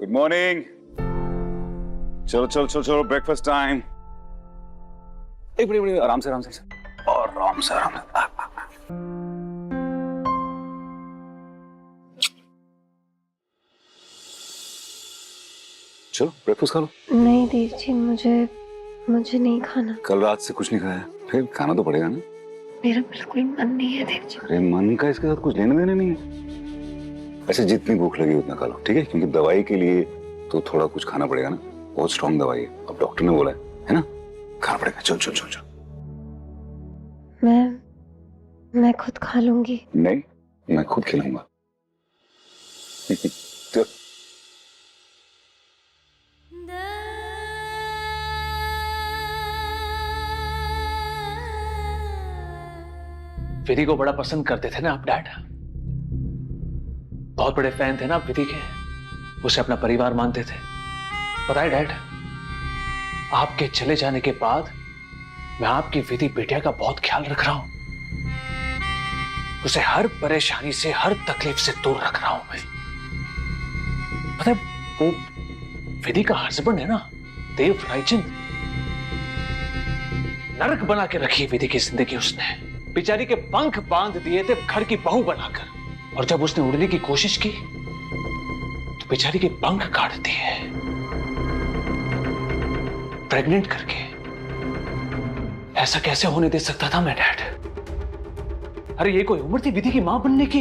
Good morning. चलो चलो चलो चलो, ब्रेकफास्ट टाइम। एक मिनट, आराम से आराम से और आराम से आराम से। चलो ब्रेकफास्ट खा लो। नहीं देव जी, मुझे नहीं खाना। कल रात से कुछ नहीं खाया, फिर खाना तो पड़ेगा ना। मेरा बिल्कुल मन नहीं है देव जी। अरे मन का इसके साथ कुछ लेने देने नहीं है। अच्छा, जितनी भूख लगी उतना खा लो, ठीक है? क्योंकि दवाई के लिए तो थोड़ा कुछ खाना पड़ेगा ना, बहुत स्ट्रॉन्ग दवाई है, अब डॉक्टर ने बोला है ना, खाना पड़ेगा। चल चल चल चल। मैं खुद खा लूंगी। नहीं, मैं खुद खिलाऊंगा। चल। विधि को बड़ा पसंद करते थे ना आप डैड? बहुत बड़े फैन थे ना आप विधि के, उसे अपना परिवार मानते थे। पता है डैड, आपके चले जाने के बाद मैं आपकी विधि बेटिया का बहुत ख्याल रख रहा हूं। उसे हर परेशानी से, हर तकलीफ से दूर रख रहा हूं मैं। पता है, वो विधि का हस्बैंड है ना, देव रायचंद, नरक बना के रखी विधि की जिंदगी उसने। बेचारी के पंख बांध दिए थे घर की बहू बनाकर, और जब उसने उड़ने की कोशिश की तो बेचारी के पंख काट दिए, प्रेग्नेंट करके। ऐसा कैसे होने दे सकता था मैं डैड? अरे ये कोई उम्र थी विधि की मां बनने की?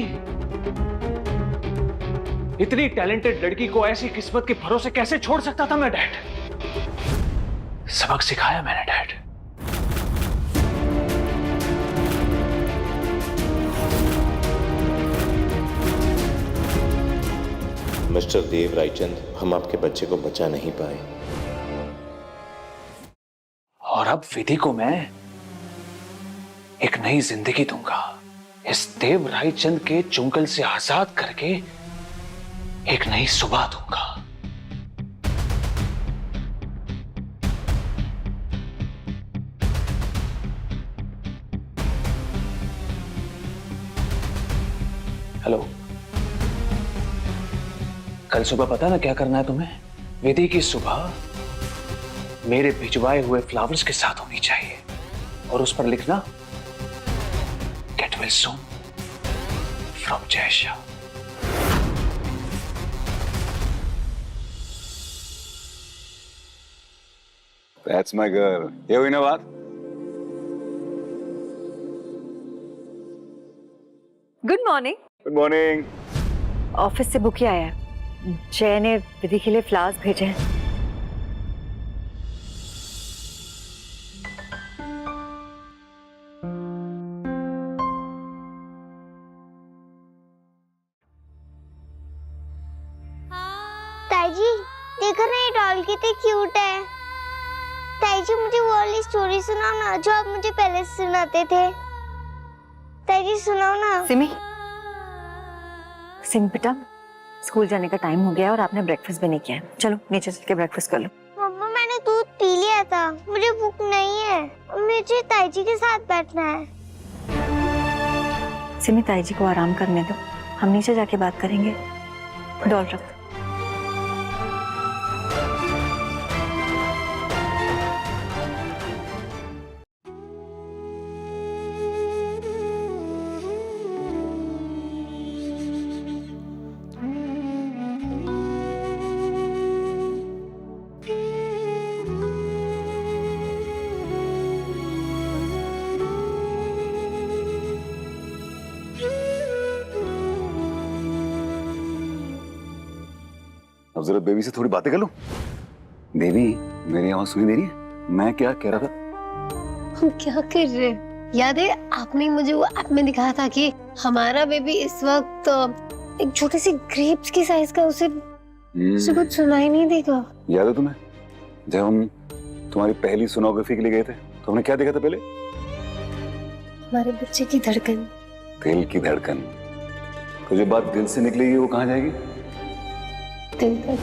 इतनी टैलेंटेड लड़की को ऐसी किस्मत के भरोसे कैसे छोड़ सकता था मैं डैड? सबक सिखाया मैंने डैड। मिस्टर देव रायचंद, हम आपके बच्चे को बचा नहीं पाए। और अब विधि को मैं एक नई जिंदगी दूंगा। इस देव रायचंद के चुंगल से आजाद करके एक नई सुबह दूंगा। हेलो, कल सुबह पता ना क्या करना है तुम्हें? विधि की सुबह मेरे भिजवाए हुए फ्लावर्स के साथ होनी चाहिए, और उस पर लिखना get well soon from Jay Shah. That's my girl. ये हुई ना बात? Good morning. Good morning. Office से बुक आया है, जय ने विधि के लिए फ्लावर्स भेजे हैं। ताईजी, देखो ना ये डॉल कितनी क्यूट है। ताईजी, मुझे वो वाली स्टोरी सुनाओ ना जो आप मुझे पहले सुनाते थे। ताईजी सुनाओ ना। सिमी बेटा, स्कूल जाने का टाइम हो गया और आपने ब्रेकफास्ट भी नहीं किया है। चलो नीचे चल के ब्रेकफास्ट कर लो। मम्मा, मैंने दूध पी लिया था, मुझे भूख नहीं है, मुझे ताईजी के साथ बैठना है। सिमी, ताईजी को आराम करने दो, हम नीचे जाके बात करेंगे। डॉल रख। अब जरा बेबी से थोड़ी बातें कर लो। बेबी, मेरी आवाज सुनी दे रही है? मैं क्या कह रहा था? हम क्या कर रहे हैं? याद है आपने मुझे वो ऐप में दिखाया था कि हमारा बेबी इस वक्त एक छोटी सी ग्रेप्स की साइज का, उसे कुछ सुनाई नहीं देगा। याद है तुम्हें जब हम तुम्हारी पहली सोनोग्राफी के लिए गए थे तो हमने क्या देखा था पहले? हमारे बच्चे की धड़कन। दिल की धड़कन। तो जो बात दिल से निकलेगी वो कहाँ जाएगी? दिल तक।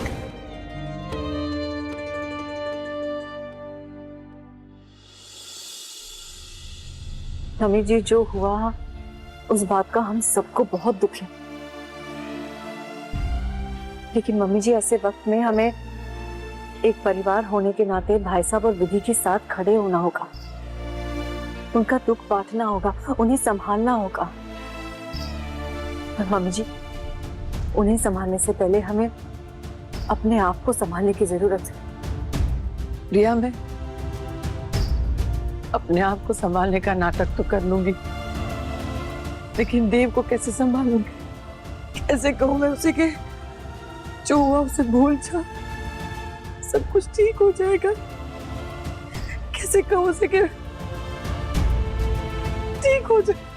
मम्मी जी, जो हुआ उस बात का हम सबको बहुत दुख है, लेकिन मम्मी जी ऐसे वक्त में हमें एक परिवार होने के नाते भाई साहब और विधि के साथ खड़े होना होगा, उनका दुख बांटना होगा, उन्हें संभालना होगा। पर मम्मी जी, उन्हें संभालने से पहले हमें अपने आप को संभालने की जरूरत है। रिया, मैं अपने आप को संभालने का नाटक तो कर लूंगी, लेकिन देव को कैसे संभालूंगी? कैसे कहूं मैं उसे कि जो हुआ उसे भूल जा, सब कुछ ठीक हो जाएगा? कैसे कहूं उसे कि ठीक हो जाए?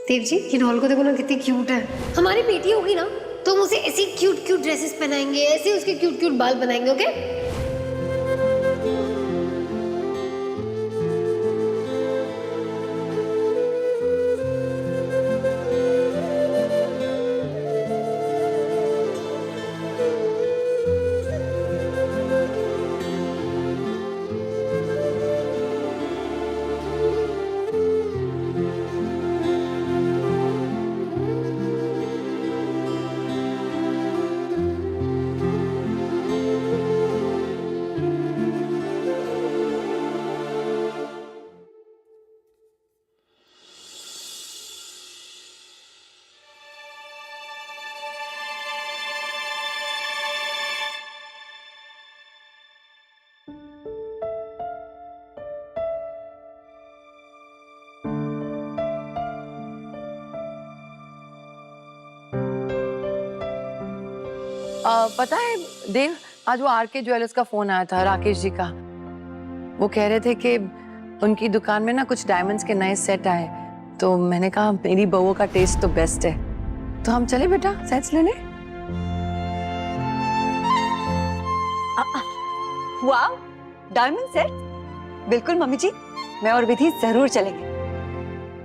देव जी, ये डॉल को देखो ना, कितनी क्यूट है। हमारी बेटी होगी ना तो हम उसे ऐसी क्यूट क्यूट ड्रेसेस पहनाएंगे, ऐसे उसके क्यूट क्यूट बाल बनाएंगे, ओके? पता है देव, आज वो आरके ज्वेलर्स का फोन आया था, राकेश जी का। वो कह रहे थे कि उनकी दुकान में ना कुछ डायमंड्स के नए सेट आए, तो मैंने कहा मेरी बहू का टेस्ट तो बेस्ट है, तो हम चले बेटा सेट्स लेने। वाह, डायमंड सेट! बिल्कुल मम्मी जी, मैं और विधि जरूर चलेंगे,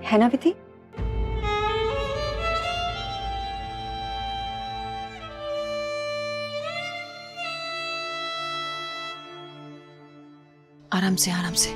है ना विधि? आराम से, आराम से।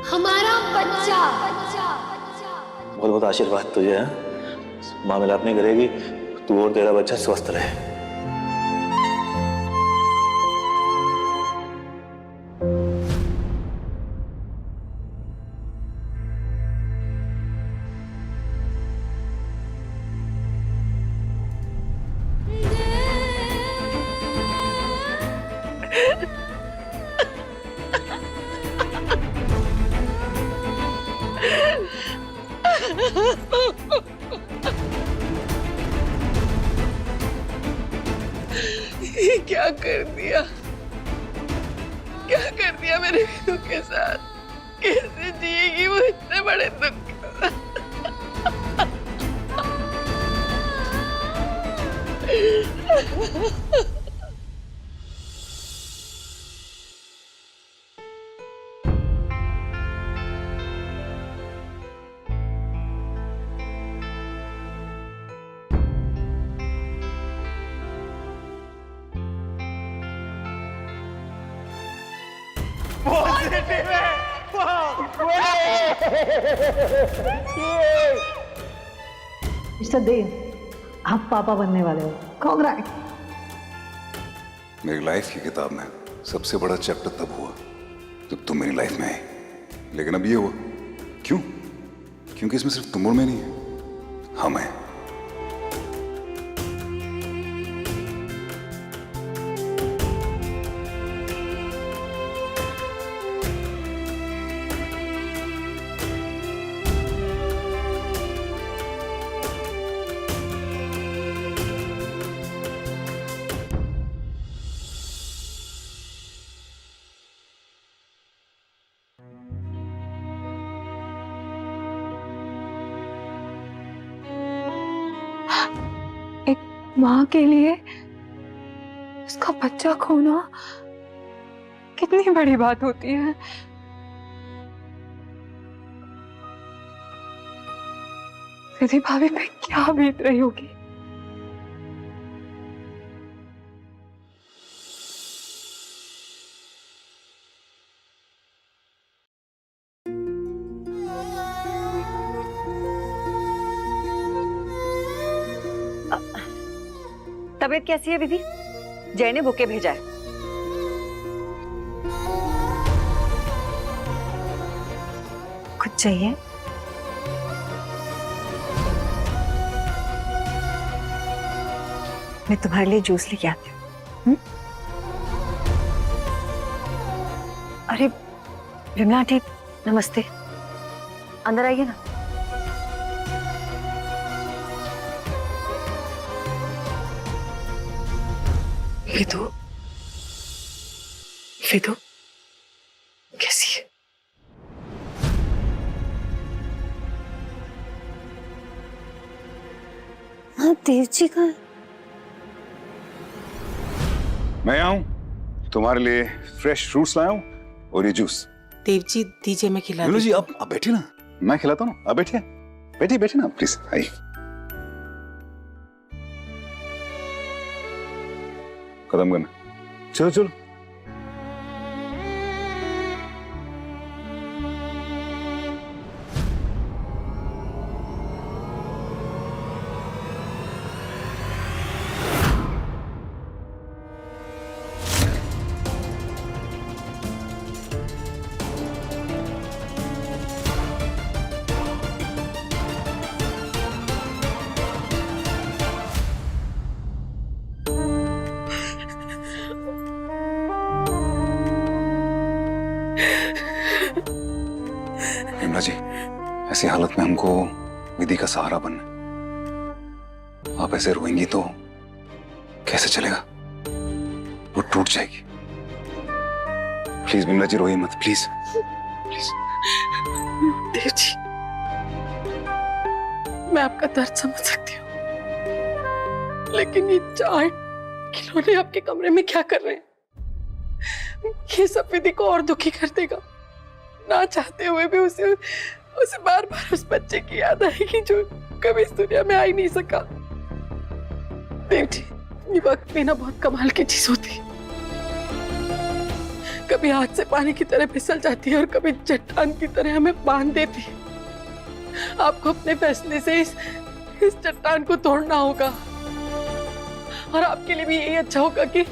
हमारा बच्चा। बहुत बहुत आशीर्वाद तुझे है, माँ मिलाप नहीं करेगी, तू और तेरा बच्चा स्वस्थ रहे। ये क्या कर दिया, क्या कर दिया मेरे विधु के साथ? कैसे जिएगी वो इतने बड़े दुख के साथ? मिस्टर देव, आप पापा बनने वाले हो। कांग्रेट। मेरी लाइफ की किताब में सबसे बड़ा चैप्टर तब हुआ जब तुम मेरी लाइफ में आई, लेकिन अब ये हुआ क्यों? क्योंकि इसमें सिर्फ तुम और मैं नहीं है, हम हैं। माँ के लिए उसका बच्चा खोना कितनी बड़ी बात होती है। रिद्धि भाभी पे क्या बीत रही होगी। तबीयत कैसी है विधि? जय ने बुके भेजा है। कुछ चाहिए? मैं तुम्हारे लिए जूस लेके आती हूँ। अरे विमला आंटी नमस्ते, अंदर आइए ना। विदु, विदु कैसी है? हाँ देव जी का मैं आऊं तुम्हारे लिए फ्रेश फ्रूट्स लाया हूं और ये जूस। देव जी दीजिए, मैं खिला मीनू जी आप बैठिए ना, मैं खिलाता हूँ ना। आप बैठिए बैठिए बैठिए ना प्लीज, आइए। खत्म करना, चलो चलो। विमला जी, ऐसी हालत में हमको विधि का सहारा बनना है। आप ऐसे रोएंगी तो कैसे चलेगा, वो टूट जाएगी। प्लीज विमला जी रोइए मत, प्लीज प्लीज। देव जी, मैं आपका दर्द समझ सकती हूँ, लेकिन ये 4 खिलौने आपके कमरे में क्या कर रहे हैं? ये सब विधि को और दुखी कर देगा। ना चाहते हुए भी उसे बार बार उस बच्चे की याद आएगी जो कभी इस दुनिया में आ ही नहीं सका। देव जी, ये वक्त में ना बहुत कमाल की चीज होती है। कभी हाथ से पानी की तरह फिसल जाती है और कभी चट्टान की तरह हमें बांध देती है। आपको अपने फैसले से इस चट्टान को तोड़ना होगा, और आपके लिए भी यही अच्छा होगा कि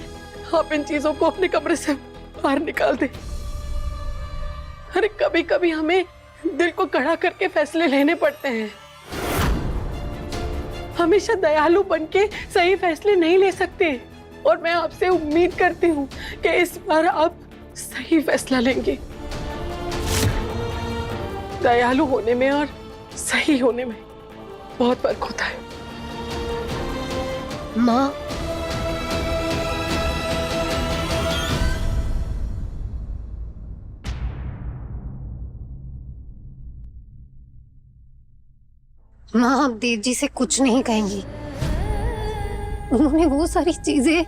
आप इन चीजों को अपने कमरे से बाहर निकाल दें। अरे कभी कभी हमें दिल को कड़ा करके फैसले लेने पड़ते हैं। हमेशा दयालु बनके सही फैसले नहीं ले सकते, और मैं आपसे उम्मीद करती हूँ कि इस बार आप सही फैसला लेंगे। दयालु होने में और सही होने में बहुत फर्क होता है। माँ, माँ आप देव जी से कुछ नहीं कहेंगी। उन्होंने वो सारी चीजें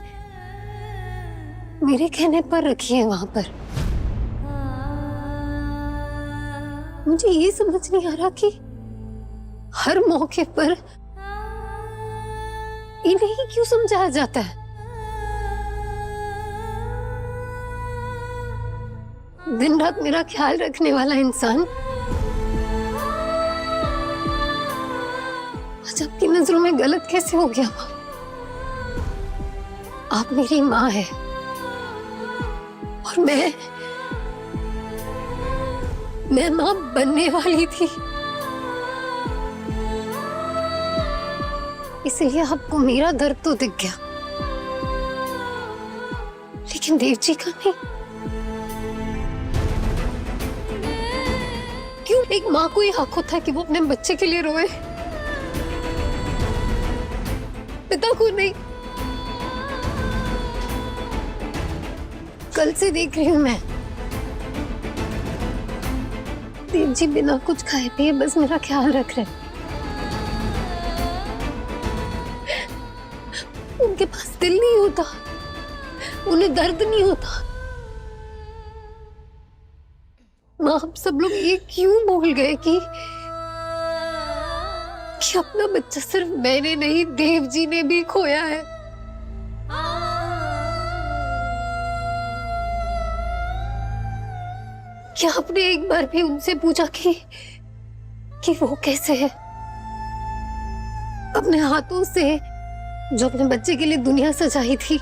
मेरे कहने पर रखी है वहां पर। मुझे ये समझ नहीं आ रहा कि हर मौके पर इन्हें ही क्यों समझाया जाता है। दिन रात मेरा ख्याल रखने वाला इंसान आज आपकी नजरों में गलत कैसे हो गया? आप मेरी माँ है और मैं माँ बनने वाली थी, इसलिए आपको मेरा दर्द तो दिख गया, लेकिन देव जी का नहीं। क्यों एक माँ को ये हक होता है कि वो अपने बच्चे के लिए रोए, पिता को नहीं? कल से देख रही हूं मैं, देव जी बिना कुछ खाए पिए बस मेरा ख्याल रख रहे। उनके पास दिल नहीं होता, उन्हें दर्द नहीं होता। माँ, हम सब लोग ये क्यों भूल गए कि अपना बच्चा सिर्फ मैंने नहीं, देव जी ने भी खोया है। क्या आपने एक बार भी उनसे पूछा कि वो कैसे है? अपने हाथों से जो अपने बच्चे के लिए दुनिया सजाई थी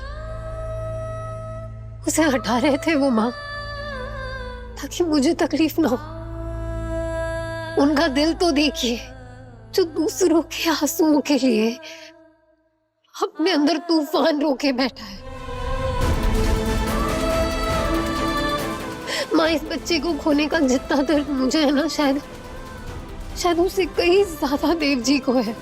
उसे हटा रहे थे वो माँ, ताकि मुझे तकलीफ ना हो। उनका दिल तो देखिए, जो दूसरों के आंसुओं के लिए अपने अंदर तूफान रोके बैठा है। माँ, इस बच्चे को खोने का जितना दर्द मुझे है ना, शायद उससे कहीं ज्यादा देव जी को है।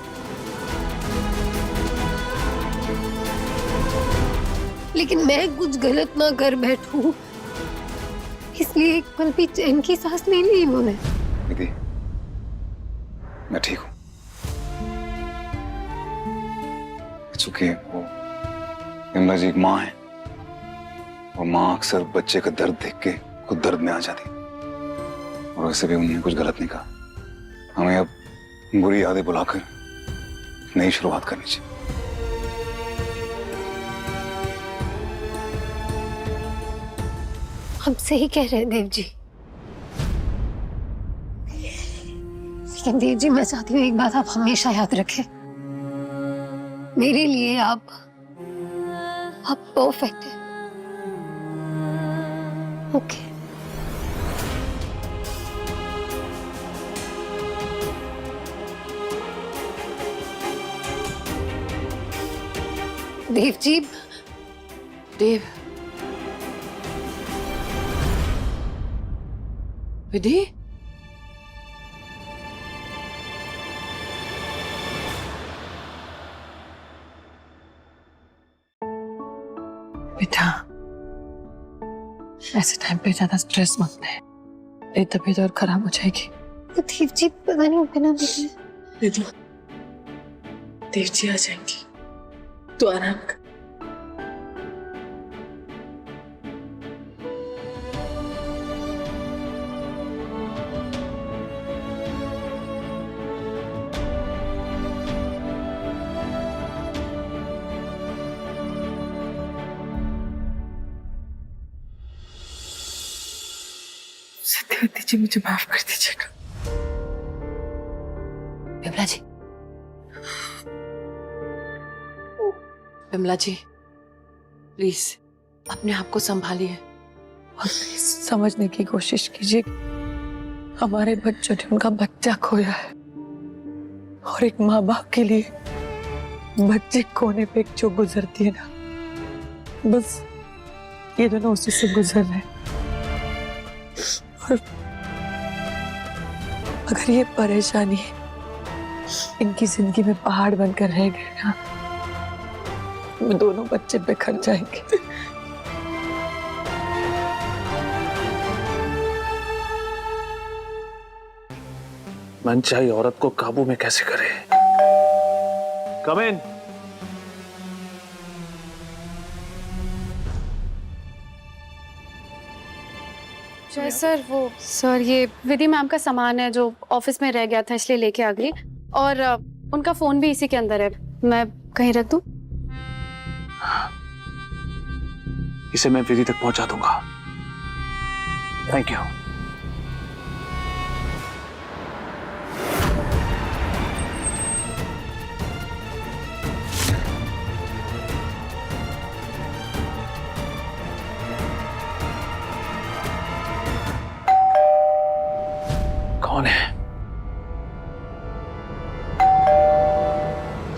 लेकिन मैं कुछ गलत ना कर बैठूं, इसलिए एक पल भी चैन की सांस नहीं ली इन्होंने। दीदी, मैं ठीक हूँ। चूंकि वो विमला जी एक माँ है, और माँ अक्सर बच्चे का दर्द देख के खुद दर्द में आ जाती, और वैसे भी उन्होंने कुछ गलत नहीं कहा। हमें अब बुरी यादें बुलाकर नई शुरुआत करनी चाहिए। हम सही कह रहे हैं देव जी, लेकिन देव जी, मैं चाहती हूँ एक बात आप हमेशा याद रखें, मेरे लिए आप परफेक्ट हैं। ओके। देव जी, देव, विधि, बेटा, ऐसे टाइम पे ज्यादा स्ट्रेस मत ले, तेरी तबीयत और खराब हो जाएगी। तो देव जी पता नहीं बिना देखे। विधि, देव जी आ जाएंगी, तू आराम कर। सत्यवती जी, मुझे माफ कर दीजिएगा। विमला जी, विमला जी, प्लीज अपने आप को संभालिए और प्लीज समझने की कोशिश कीजिए। हमारे बच्चों ने उनका बच्चा खोया है, और एक माँ बाप के लिए बच्चे खोने पे जो गुजरती है ना, बस ये दोनों उसी से गुजर रहे हैं। और अगर ये परेशानी इनकी जिंदगी में पहाड़ बनकर रह गए ना, वो दोनों बच्चे बिखर जाएंगे। मनचाही औरत को काबू में कैसे करे? कम इन। जय सर, वो सर ये विधि मैम का सामान है जो ऑफिस में रह गया था, इसलिए लेके आ गई, और उनका फोन भी इसी के अंदर है। मैं कहीं रख दूं? इसे मैं विधि तक पहुंचा दूंगा। Thank you. कौन है?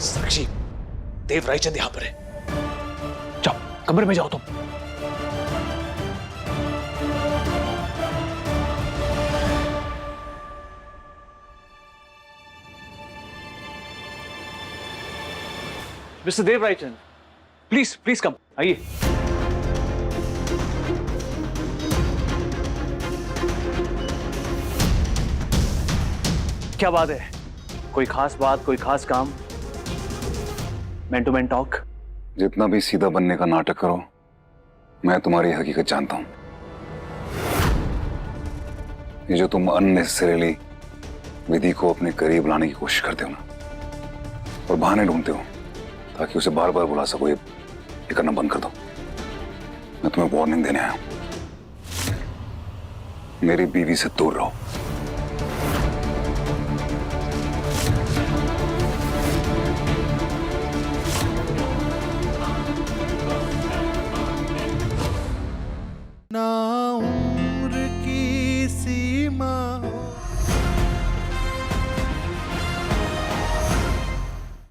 साक्षी, देव रायचंद यहां पर है। जाओ कमरे में जाओ तुम। Mister Dev Raichand, please please come, आइए। क्या बात है? कोई खास बात, कोई खास काम? Man to man talk? जितना भी सीधा बनने का नाटक करो, मैं तुम्हारी हकीकत जानता हूं। ये जो तुम अननेसेसरीली विधि को अपने करीब लाने की कोशिश करते हो ना, और बहाने ढूंढते हो ताकि उसे बार बार बुला सको, ये करना बंद कर दो। मैं तुम्हें वार्निंग देने आया हूं, मेरी बीवी से दूर रहो।